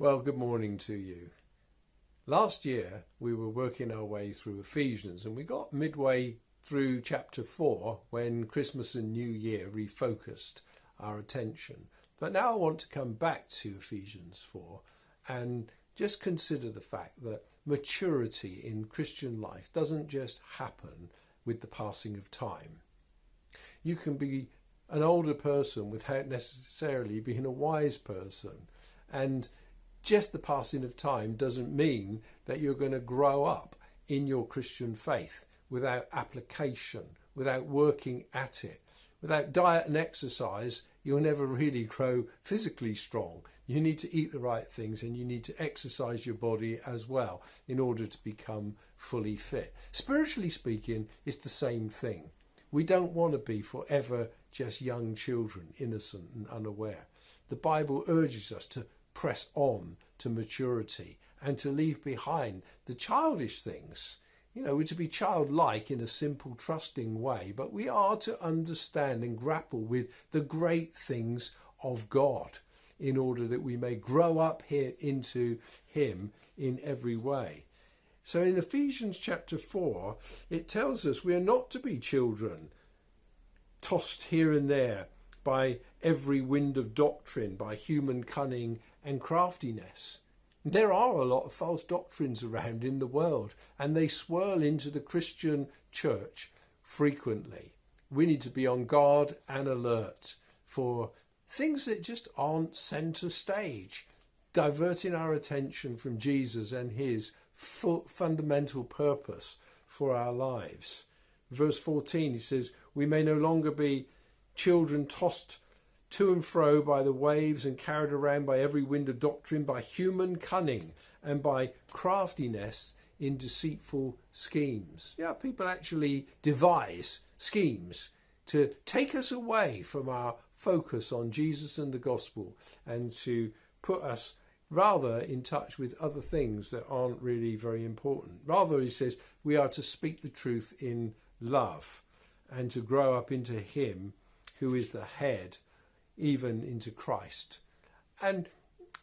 Well, good morning to you. Last year we were working our way through Ephesians and we got midway through chapter 4 when Christmas and New Year refocused our attention. But now I want to come back to Ephesians 4 and just consider the fact that maturity in Christian life doesn't just happen with the passing of time. You can be an older person without necessarily being a wise person, and just the passing of time doesn't mean that you're going to grow up in your Christian faith without application, without working at it. Without diet and exercise, you'll never really grow physically strong. You need to eat the right things and you need to exercise your body as well in order to become fully fit. Spiritually speaking, it's the same thing. We don't want to be forever just young children, innocent and unaware. The Bible urges us to press on to maturity and to leave behind the childish things. We're to be childlike in a simple, trusting way, but we are to understand and grapple with the great things of God in order that we may grow up here into Him in every way. So in Ephesians chapter 4, it tells us we are not to be children tossed here and there by every wind of doctrine, by human cunning and craftiness. There are a lot of false doctrines around in the world, and they swirl into the Christian church frequently. We need to be on guard and alert for things that just aren't centre stage, diverting our attention from Jesus and His fundamental purpose for our lives. Verse 14, he says, we may no longer be children tossed to and fro by the waves and carried around by every wind of doctrine, by human cunning and by craftiness in deceitful schemes. Yeah, people actually devise schemes to take us away from our focus on Jesus and the gospel and to put us rather in touch with other things that aren't really very important. Rather, he says, we are to speak the truth in love and to grow up into Him who is the head, even into Christ. And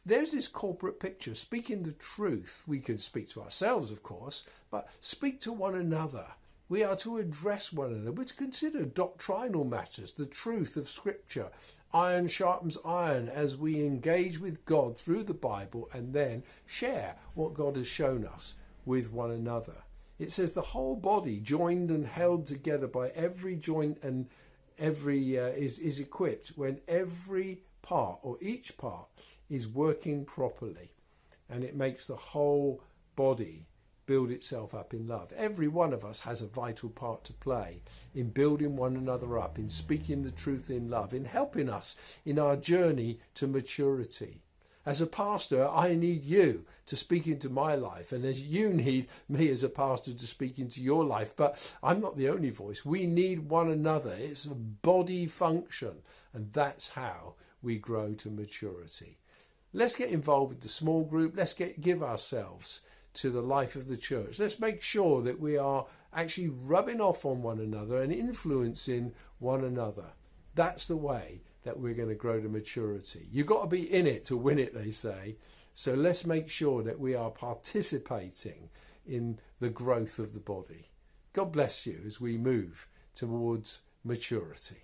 there's this corporate picture, speaking the truth. We can speak to ourselves, of course, but speak to one another. We are to address one another. We're to consider doctrinal matters, the truth of Scripture. Iron sharpens iron as we engage with God through the Bible and then share what God has shown us with one another. It says the whole body, joined and held together by every joint and every is equipped when every part or each part is working properly, and it makes the whole body build itself up in love. Every one of us has a vital part to play in building one another up, in speaking the truth in love, in helping us in our journey to maturity. As a pastor, I need you to speak into my life, and as you need me as a pastor to speak into your life. But I'm not the only voice. We need one another. It's a body function, and that's how we grow to maturity. Let's get involved with the small group. Let's give ourselves to the life of the church. Let's make sure that we are actually rubbing off on one another and influencing one another. That's the way that we're going to grow to maturity. You've got to be in it to win it, they say. So let's make sure that we are participating in the growth of the body. God bless you as we move towards maturity.